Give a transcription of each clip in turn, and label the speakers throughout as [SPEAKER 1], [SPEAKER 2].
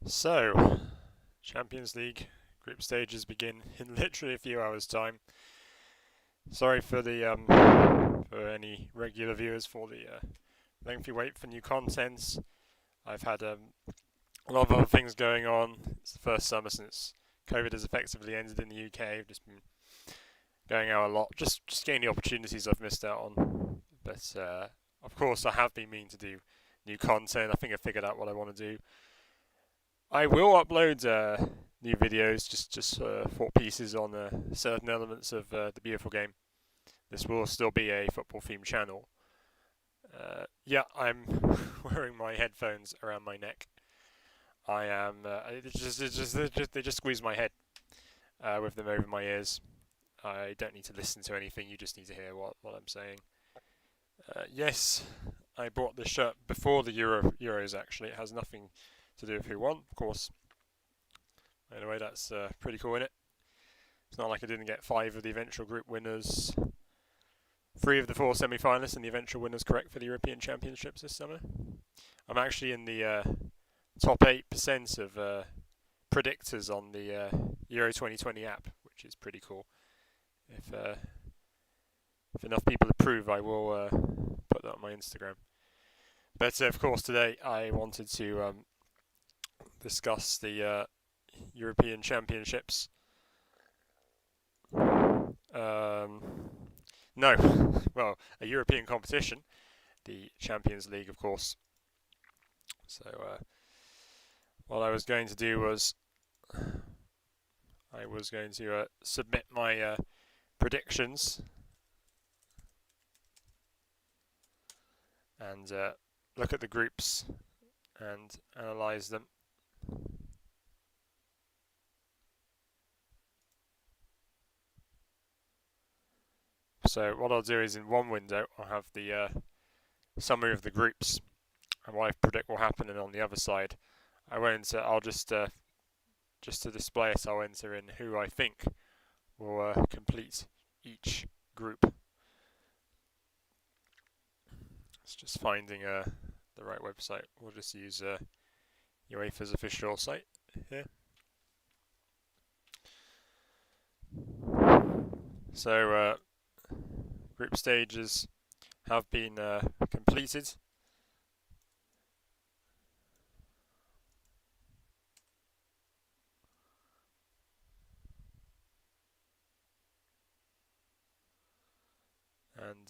[SPEAKER 1] So, Champions League group stages begin in literally a few hours' time. Sorry for the for any regular viewers for the lengthy wait for new contents. I've had a lot of other things going on. It's the first summer since COVID has effectively ended in the UK. I've just been going out a lot, just getting the opportunities I've missed out on. But of course, I have been meaning to do new content. I think I figured out what I want to do. I will upload new videos, just thought pieces on certain elements of the beautiful game. This will still be a football themed channel. Yeah, I'm wearing my headphones around my neck. I am. They just squeeze my head with them over my ears. I don't need to listen to anything. You just need to hear what I'm saying. Yes, I bought this shirt before the Euros. Actually, it has nothing to do with who won, of course. Anyway, that's pretty cool, innit? It's not like I didn't get 5 of the eventual group winners, 3 of the 4 semi-finalists, and the eventual winners correct for the European Championships this summer. I'm actually in the top 8% of predictors on the Euro 2020 app, which is pretty cool. If enough people approve, I will put that on my Instagram. But of course, today I wanted to discuss the European Championships. No, well, a European competition, the Champions League, of course. So what I was going to do was I was going to submit my predictions and look at the groups and analyse them. So what I'll do is in one window I'll have the summary of the groups and what I predict will happen, and on the other side I'll just to display it, I'll enter in who I think will complete each group. It's just finding the right website. We'll just use UEFA's official site here. So group stages have been completed. And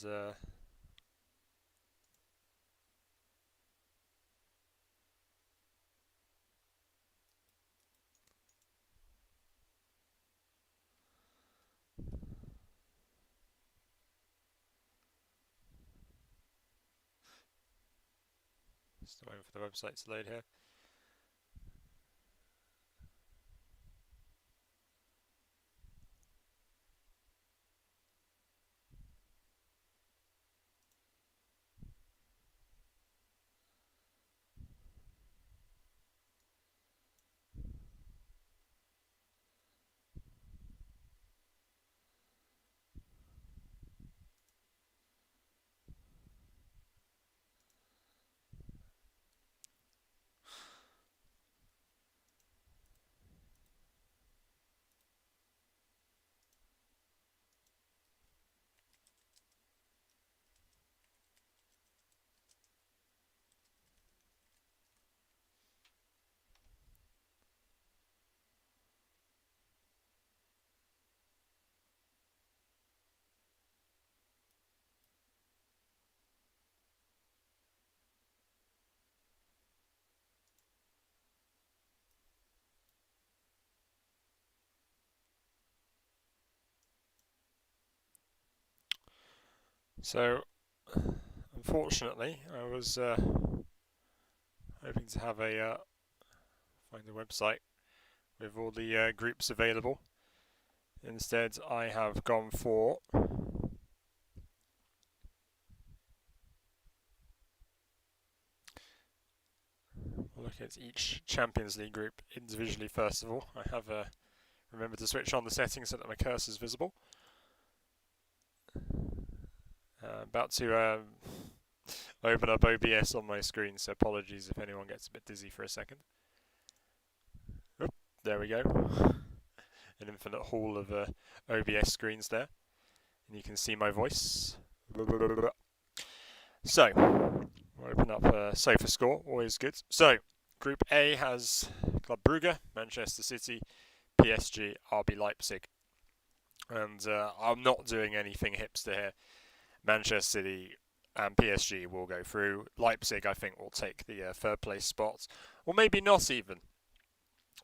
[SPEAKER 1] still waiting for the website to load here. So unfortunately, I was hoping to have find a website with all the groups available. Instead, I have gone for look at each Champions League group individually first of all. I have remember to switch on the settings so that my cursor is visible. About to open up OBS on my screen, so apologies if anyone gets a bit dizzy for a second. There we go. An infinite hall of OBS screens there. And you can see my voice. So, we'll open up SofaScore, always good. So, Group A has Club Brugge, Manchester City, PSG, RB Leipzig. And I'm not doing anything hipster here. Manchester City and PSG will go through. Leipzig, I think, will take the third place spot. Or maybe not even.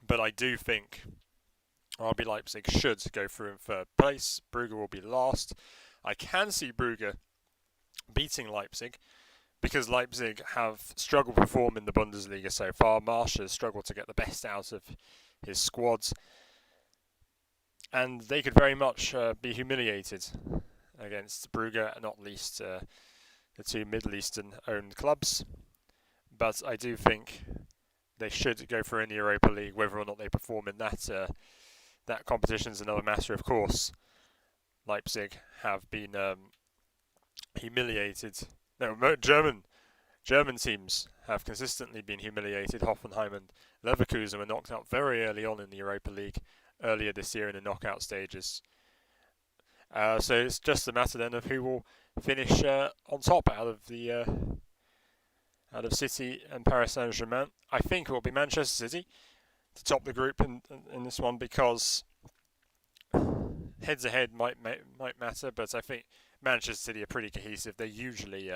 [SPEAKER 1] But I do think RB Leipzig should go through in third place. Brugge will be last. I can see Brugge beating Leipzig because Leipzig have struggled to perform in the Bundesliga so far. Marsch has struggled to get the best out of his squads. And they could very much be humiliated against Brugge, not least the two Middle Eastern owned clubs. But I do think they should go through in the Europa League. Whether or not they perform in that competition is another matter, of course. Leipzig have been humiliated. No, German teams have consistently been humiliated. Hoffenheim and Leverkusen were knocked out very early on in the Europa League earlier this year in the knockout stages. So it's just a matter then of who will finish on top out of City and Paris Saint-Germain. I think it will be Manchester City to top the group in this one because head-to-head might matter, but I think Manchester City are pretty cohesive. They usually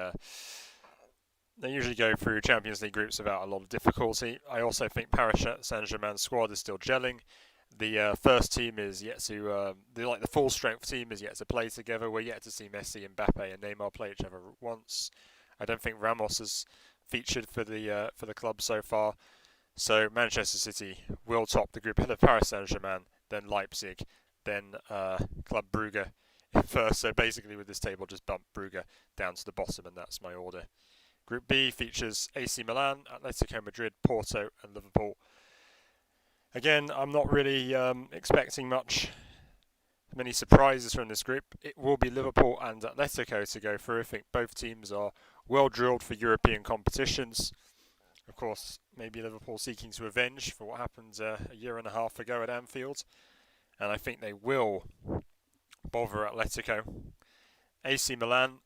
[SPEAKER 1] go through Champions League groups without a lot of difficulty. I also think Paris Saint-Germain's squad is still gelling. The first team is yet to, the full strength team is yet to play together. We're yet to see Messi, Mbappe, and Neymar play each other once. I don't think Ramos has featured for the club so far. So Manchester City will top the group ahead of Paris Saint-Germain, then Leipzig, then Club Brugge in first. So basically with this table, just bump Brugge down to the bottom, and that's my order. Group B features AC Milan, Atletico Madrid, Porto, and Liverpool. Again, I'm not really expecting many surprises from this group. It will be Liverpool and Atletico to go through. I think both teams are well drilled for European competitions. Of course, maybe Liverpool seeking to avenge for what happened a year and a half ago at Anfield. And I think they will bother Atletico. AC Milan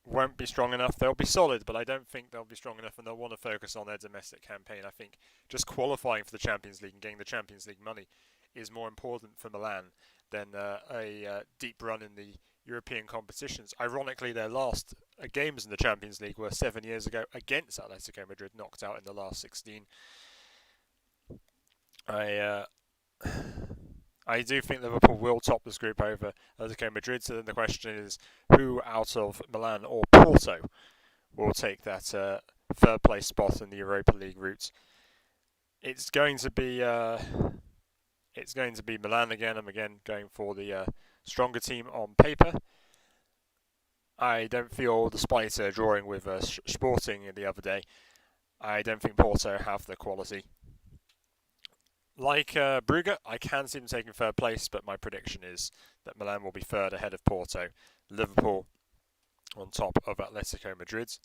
[SPEAKER 1] won't be strong enough. They'll be solid, but I don't think they'll be strong enough, and they'll want to focus on their domestic campaign. I think just qualifying for the Champions League and getting the Champions League money is more important for Milan than a deep run in the European competitions. Ironically, their last games in the Champions League were 7 years ago against Atletico Madrid, knocked out in the last 16. I do think Liverpool will top this group over Atletico Madrid, so then the question is who out of Milan or Porto will take that third place spot in the Europa League route. It's going to be Milan again. I'm again going for the stronger team on paper. I don't feel, despite drawing with Sporting the other day, I don't think Porto have the quality. Like Brugge, I can see them taking third place, but my prediction is that Milan will be third ahead of Porto. Liverpool on top of Atletico Madrid.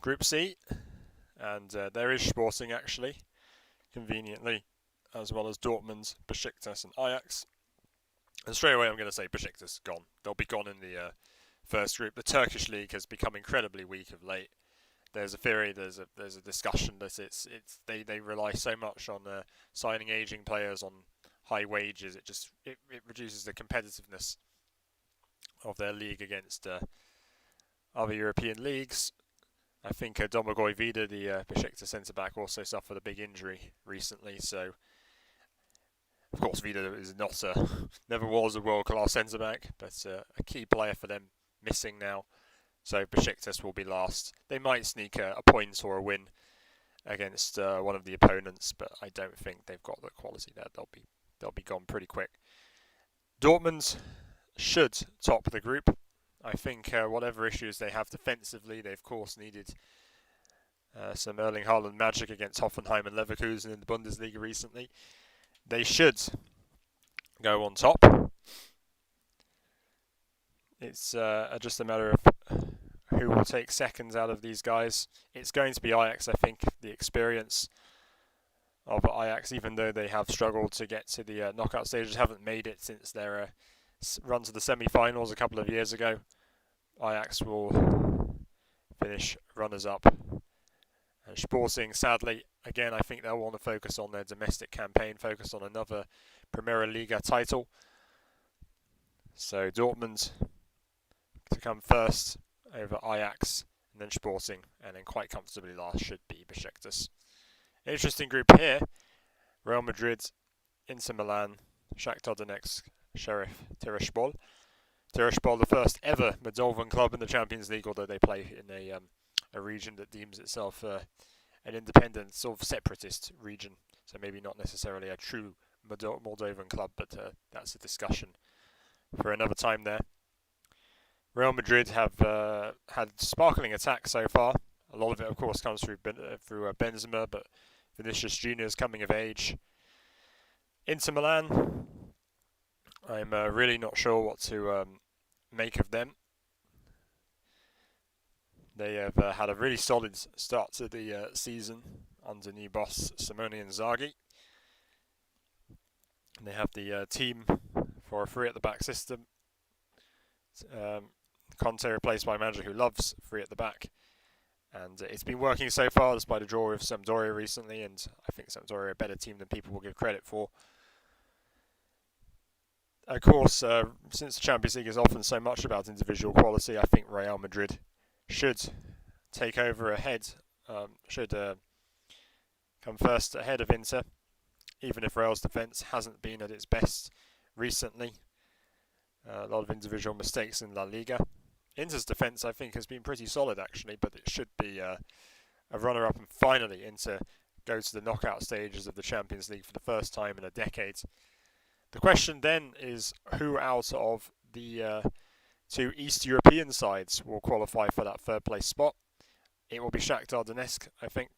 [SPEAKER 1] Group C, and there is Sporting actually, conveniently, as well as Dortmund, Besiktas and Ajax. And straight away I'm going to say Besiktas gone. They'll be gone in the first group. The Turkish league has become incredibly weak of late. There's a theory, there's a discussion that they rely so much on signing aging players on high wages. It reduces the competitiveness of their league against other European leagues. I think Domagoj Vida, the Besiktas centre back, also suffered a big injury recently. So, of course, Vida is never was a world class centre back, but a key player for them missing now. So Besiktas will be last. They might sneak a point or a win against one of the opponents, but I don't think they've got the quality there. They'll be gone pretty quick. Dortmund should top the group. I think whatever issues they have defensively, they of course needed some Erling Haaland magic against Hoffenheim and Leverkusen in the Bundesliga recently. They should go on top. It's just a matter of who will take seconds out of these guys. It's going to be Ajax, I think. The experience of Ajax, even though they have struggled to get to the knockout stages, haven't made it since their run to the semi-finals a couple of years ago. Ajax will finish runners-up. And Sporting, sadly, again, I think they'll want to focus on their domestic campaign, focus on another Primera Liga title. So Dortmund to come first over Ajax, and then Sporting, and then quite comfortably last should be Besiktas. Interesting group here: Real Madrid, Inter Milan, Shakhtar Donetsk, Sheriff Tiraspol. Tiraspol, the first ever Moldovan club in the Champions League, although they play in a region that deems itself an independent, sort of separatist region. So maybe not necessarily a true Moldovan club, but that's a discussion for another time there. Real Madrid have had sparkling attack so far. A lot of it, of course, comes through Benzema, but Vinicius Jr. is coming of age. Inter Milan, I'm really not sure what to make of them. They have had a really solid start to the season under new boss Simone Inzaghi. And they have the team for a three at the back system. Conte replaced by a manager who loves three at the back. And it's been working so far, despite a draw with Sampdoria recently, and I think Sampdoria are a better team than people will give credit for. Of course, since the Champions League is often so much about individual quality, I think Real Madrid should take over ahead, should come first ahead of Inter, even if Real's defence hasn't been at its best recently. A lot of individual mistakes in La Liga. Inter's defence, I think, has been pretty solid actually, but it should be a runner-up, and finally Inter go to the knockout stages of the Champions League for the first time in a decade. The question then is who out of the two East European sides will qualify for that third place spot. It will be Shakhtar Donetsk, I think.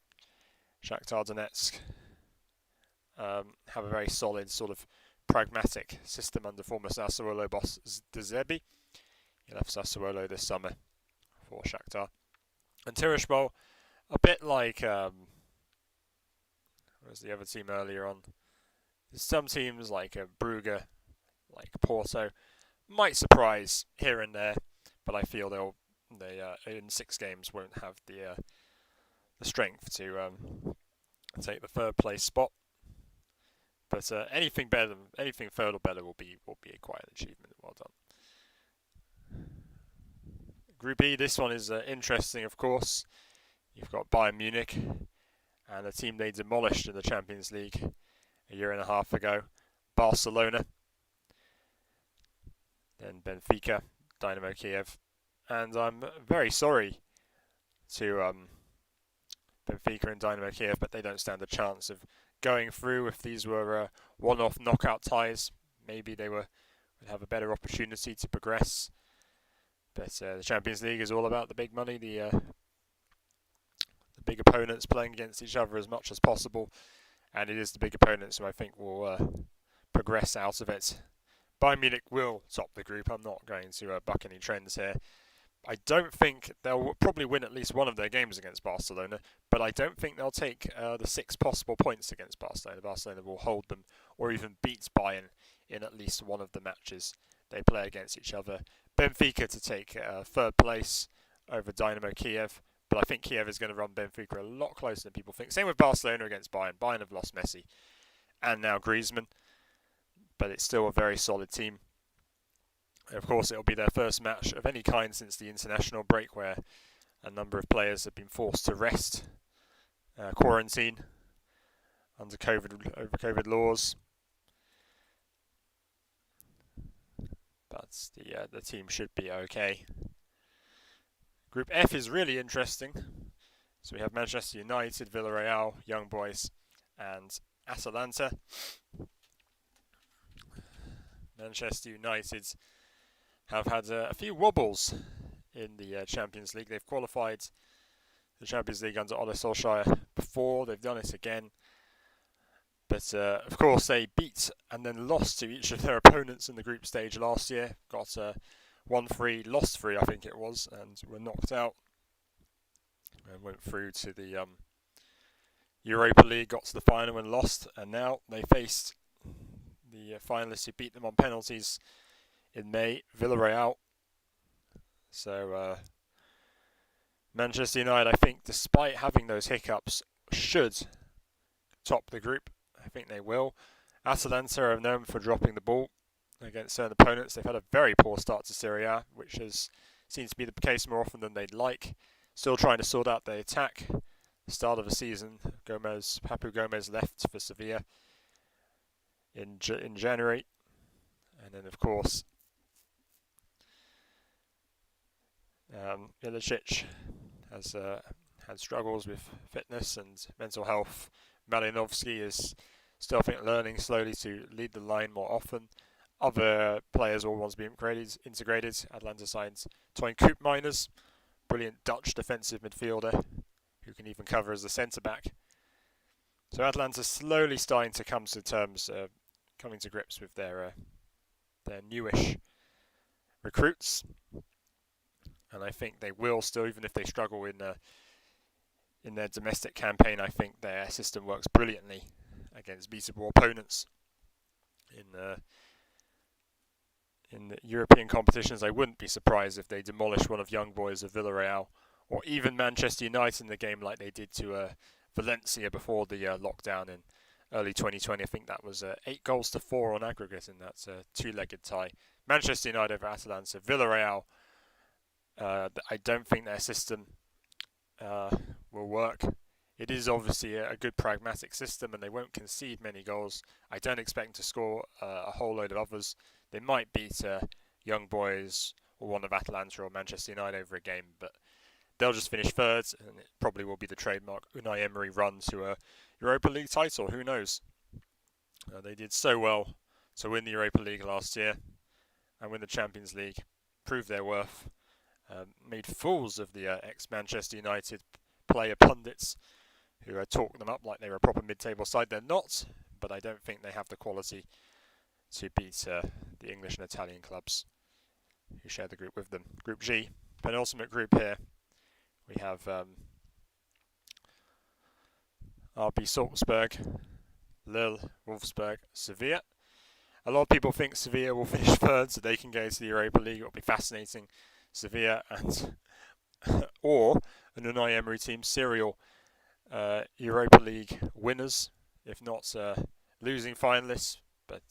[SPEAKER 1] Shakhtar Donetsk have a very solid sort of pragmatic system under former Sassuolo boss De Zerbi. He left Sassuolo this summer for Shakhtar. And Tiraspol, a bit like what was the other team earlier on? Some teams like Brugge, like Porto, might surprise here and there, but I feel they in 6 games won't have the strength to take the third place spot. But anything third or better will be quite an achievement. Well done. Group E, this one is interesting, of course. You've got Bayern Munich and a team they demolished in the Champions League a year and a half ago, Barcelona. Then Benfica, Dynamo Kiev, and I'm very sorry to Benfica and Dynamo Kiev, but they don't stand a chance of going through. If these were one-off knockout ties, maybe they would have a better opportunity to progress. But the Champions League is all about the big money, the big opponents playing against each other as much as possible, and it is the big opponents who I think will progress out of it. Bayern Munich will top the group. I'm not going to buck any trends here. I don't think they'll probably win at least one of their games against Barcelona, but I don't think they'll take the 6 possible points against Barcelona. Barcelona will hold them or even beat Bayern in at least one of the matches they play against each other. Benfica to take third place over Dynamo Kiev, but I think Kiev is going to run Benfica a lot closer than people think. Same with Barcelona against Bayern. Bayern have lost Messi and now Griezmann, but it's still a very solid team. Of course, it'll be their first match of any kind since the international break, where a number of players have been forced to rest, quarantine under COVID laws. But the team should be okay. Group F is really interesting. So we have Manchester United, Villarreal, Young Boys, and Atalanta. Manchester United have had a few wobbles in the Champions League. They've qualified the Champions League under Ole Solskjaer before. They've done it again. But of course they beat and then lost to each of their opponents in the group stage last year. Got 1-3, lost 3 I think it was, and were knocked out. And went through to the Europa League, got to the final and lost, and now they faced the finalists who beat them on penalties in May, Villarreal. So Manchester United, I think, despite having those hiccups, should top the group. I think they will. Atalanta are known for dropping the ball against certain opponents. They've had a very poor start to Serie A, which seems to be the case more often than they'd like. Still trying to sort out the attack. Start of the season, Papu Gomez left for Sevilla in January, and then of course Ilicic has had struggles with fitness and mental health. Malinovsky is still, I think, learning slowly to lead the line more often. Other players all want to be integrated. Atlanta signs Toyn Koopmeiners, brilliant Dutch defensive midfielder who can even cover as a centre-back. So Atlanta's slowly starting to come to terms, coming to grips with their newish recruits. And I think they will still, even if they struggle in their domestic campaign, I think their system works brilliantly against beatable opponents. In the European competitions, I wouldn't be surprised if they demolish one of young boys of Villarreal, or even Manchester United in the game like they did to Valencia before the lockdown in early 2020. I think that was 8-4 on aggregate in that two-legged tie. Manchester United over Atalanta. Villarreal, I don't think their system will work. It is obviously a good pragmatic system and they won't concede many goals. I don't expect them to score a whole load of others. They might beat Young Boys or one of Atalanta or Manchester United over a game, but they'll just finish third, and it probably will be the trademark Unai Emery run to a Europa League title. Who knows? They did so well to win the Europa League last year and win the Champions League, proved their worth, made fools of the ex-Manchester United player pundits who talk them up like they were a proper mid-table side. They're not, but I don't think they have the quality to beat the English and Italian clubs who share the group with them. Group G, penultimate group here. We have RB Salzburg, Lille, Wolfsburg, Sevilla. A lot of people think Sevilla will finish third so they can go to the Europa League. It'll be fascinating. Sevilla and or an Unai Emery team, serial Europa League winners, if not losing finalists. But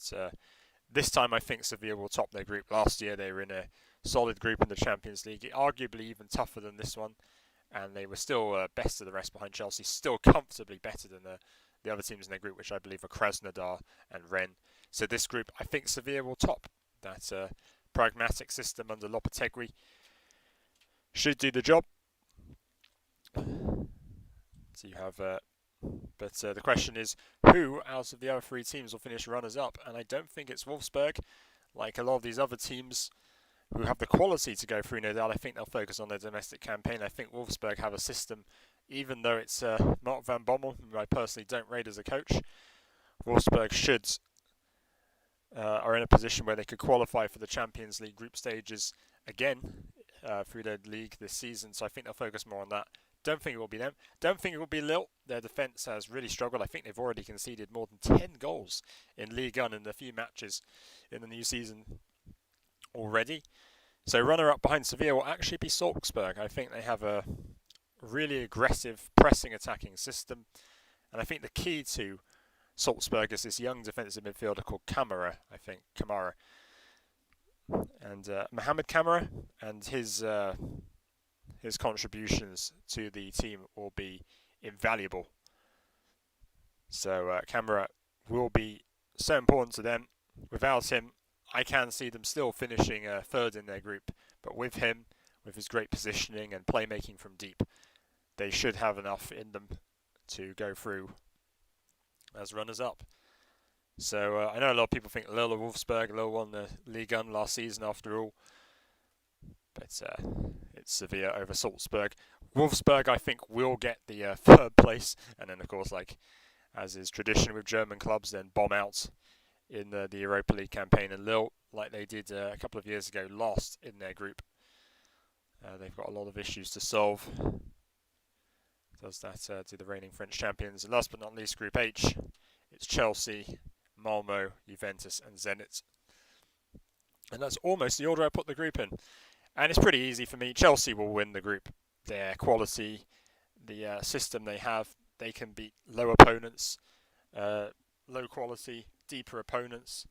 [SPEAKER 1] this time I think Sevilla will top their group. Last year they were in a solid group in the Champions League, arguably even tougher than this one, and they were still best of the rest behind Chelsea, still comfortably better than the other teams in their group, which I believe are Krasnodar and Rennes. So this group, I think Sevilla will top. That pragmatic system under Lopetegui should do the job. So you have, but the question is, who out of the other three teams will finish runners-up? And I don't think it's Wolfsburg, like a lot of these other teams who have the quality to go through, no doubt. I think they'll focus on their domestic campaign. I think Wolfsburg have a system, even though it's Mark van Bommel, who I personally don't rate as a coach. Wolfsburg are in a position where they could qualify for the Champions League group stages again through their league this season. So I think they'll focus more on that. Don't think it will be them. Don't think it will be Lille. Their defence has really struggled. I think they've already conceded more than 10 goals in Ligue 1 in a few matches in the new season already. So runner-up behind Sevilla will actually be Salzburg. I think they have a really aggressive pressing attacking system. And I think the key to Salzburg is this young defensive midfielder called Kamara. And Mohamed Kamara, and his contributions to the team will be invaluable. So Kamara will be so important to them. Without him, I can see them still finishing third in their group. But with him, with his great positioning and playmaking from deep, they should have enough in them to go through as runners-up. So I know a lot of people think Lille or Wolfsburg. Lille won the Ligue 1 last season after all. But it's Sevilla over Salzburg. Wolfsburg, I think, will get the third place. And then, of course, like as is tradition with German clubs, then bomb out in the Europa League campaign. And Lille, like they did a couple of years ago, lost in their group. They've got a lot of issues to solve. does that to the reigning French champions. And last but not least, Group H, it's Chelsea, Malmo, Juventus and Zenit. And that's almost the order I put the group in. And it's pretty easy for me. Chelsea will win the group. Their quality, the system they have, they can beat low opponents, low quality, deeper opponents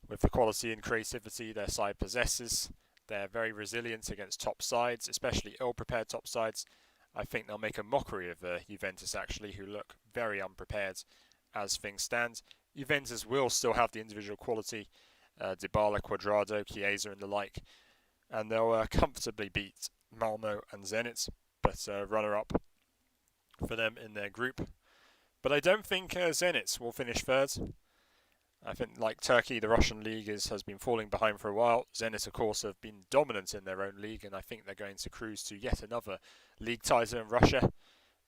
[SPEAKER 1] with the quality and creativity their side possesses. They're very resilient against top sides, especially ill-prepared top sides. I think they'll make a mockery of Juventus, actually, who look very unprepared as things stand. Juventus will still have the individual quality, Dybala, Cuadrado, Chiesa and the like, and they'll comfortably beat Malmo and Zenit, but runner-up for them in their group. But I don't think Zenit will finish third. I think, like Turkey, the Russian league has been falling behind for a while. Zenit, of course, have been dominant in their own league, and I think they're going to cruise to yet another league title in Russia.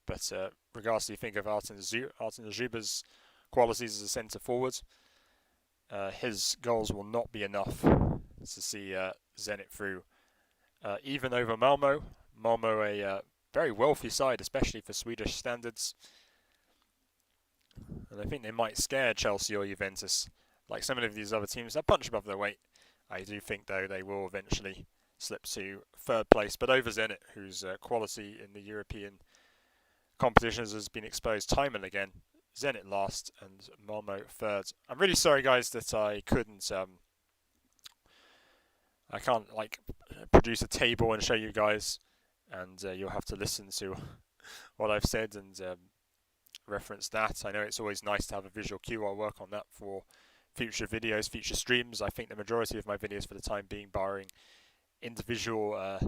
[SPEAKER 1] But regardless, you think of Artem Zhuba's qualities as a centre forward, his goals will not be enough to see Zenit through. Even over Malmo. Malmo, a very wealthy side, especially for Swedish standards. And I think they might scare Chelsea or Juventus. Like some of these other teams, they'll punch above their weight. I do think, though, they will eventually slip to third place. But over Zenit, whose quality in the European competitions has been exposed time and again. Zenit last and Malmo third. I'm really sorry, guys, that I couldn't... I can't, produce a table and show you guys. And you'll have to listen to what I've said and... reference that. I know it's always nice to have a visual cue. I'll work on that for future videos, future streams. I think the majority of my videos for the time being, barring individual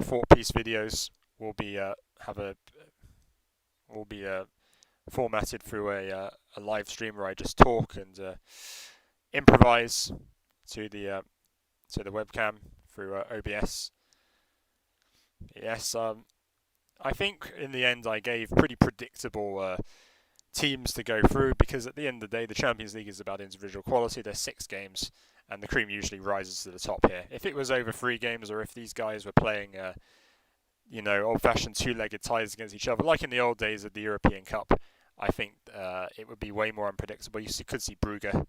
[SPEAKER 1] thought-piece videos, will be formatted through a live stream where I just talk and improvise to the webcam through OBS. Yes, I think in the end I gave pretty predictable teams to go through, because at the end of the day the Champions League is about individual quality. There's 6 games and the cream usually rises to the top here. If it was over 3 games, or if these guys were playing old-fashioned 2-legged ties against each other, like in the old days of the European Cup, I think it would be way more unpredictable. You could see Brugge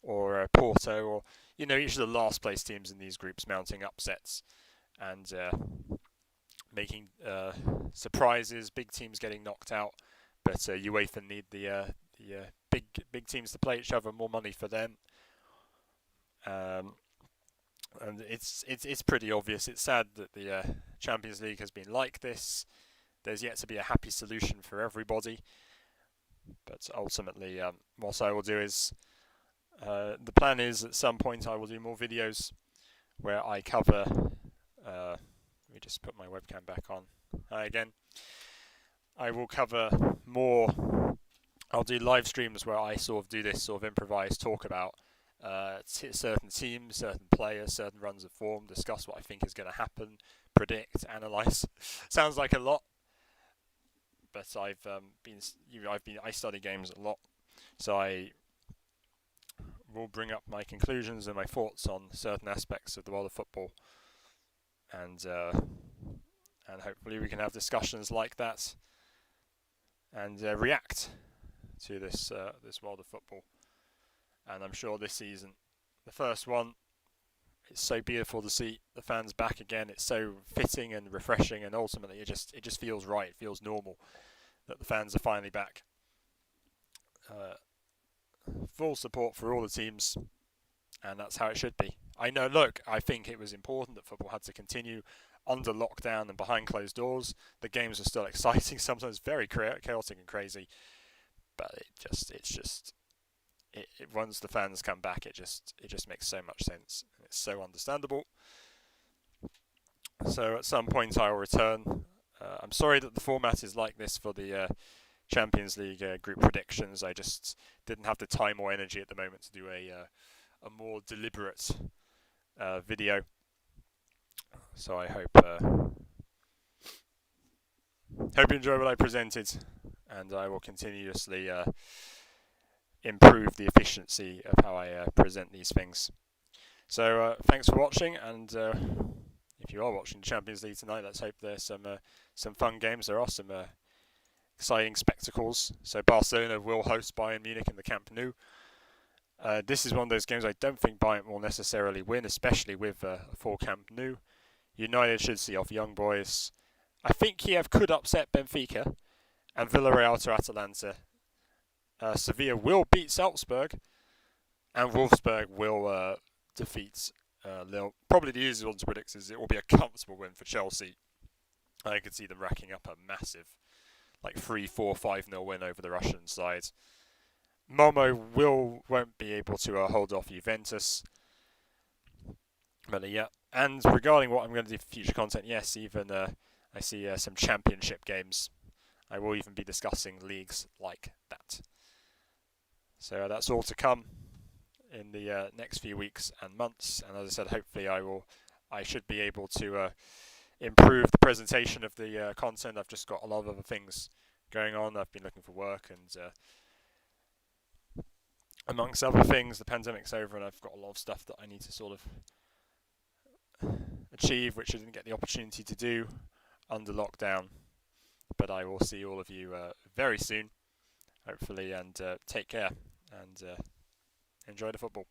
[SPEAKER 1] or Porto, or each of the last place teams in these groups mounting upsets and making surprises, big teams getting knocked out, but UEFA need the big teams to play each other, more money for them, and it's pretty obvious. It's sad that the Champions League has been like this. There's yet to be a happy solution for everybody, but ultimately, what I will do is the plan is at some point I will do more videos where I cover. Let me just put my webcam back on. Again, I will cover more. I'll do live streams where I sort of do this sort of improvised talk about certain teams, certain players, certain runs of form, discuss what I think is going to happen, predict, analyse. Sounds like a lot, but I study games a lot, so I will bring up my conclusions and my thoughts on certain aspects of the world of football. And hopefully we can have discussions like that and react to this world of football. And I'm sure this season, the first one, it's so beautiful to see the fans back again. It's so fitting and refreshing, and ultimately it just feels right. It feels normal that the fans are finally back. Full support for all the teams, and that's how it should be. I think it was important that football had to continue under lockdown and behind closed doors. The games are still exciting, sometimes very chaotic and crazy, but once the fans come back, it just makes so much sense. It's so understandable. So at some point I will return. I'm sorry that the format is like this for the Champions League group predictions. I just didn't have the time or energy at the moment to do a more deliberate video. So I hope you enjoy what I presented, and I will continuously improve the efficiency of how I present these things. So thanks for watching, and if if you are watching the Champions League tonight, let's hope there's some fun games. There are some exciting spectacles. So Barcelona will host Bayern Munich in the Camp Nou. This is one of those games I don't think Bayern will necessarily win, especially with a full Camp Nou. United should see off young boys. I think Kiev could upset Benfica, and Villarreal to Atalanta. Sevilla will beat Salzburg, and Wolfsburg will defeat Lille. Probably the easiest one to predict is it will be a comfortable win for Chelsea. I could see them racking up a massive, 3-4, 5-0 win over the Russian side. Momo won't be able to hold off Juventus. But yeah, and regarding what I'm going to do for future content, yes, even I see some championship games. I will even be discussing leagues like that. So that's all to come in the next few weeks and months. And as I said, hopefully I should be able to improve the presentation of the content. I've just got a lot of other things going on. I've been looking for work, and amongst other things, the pandemic's over, and I've got a lot of stuff that I need to sort of achieve, which I didn't get the opportunity to do under lockdown. But I will see all of you very soon, hopefully, and take care and enjoy the football.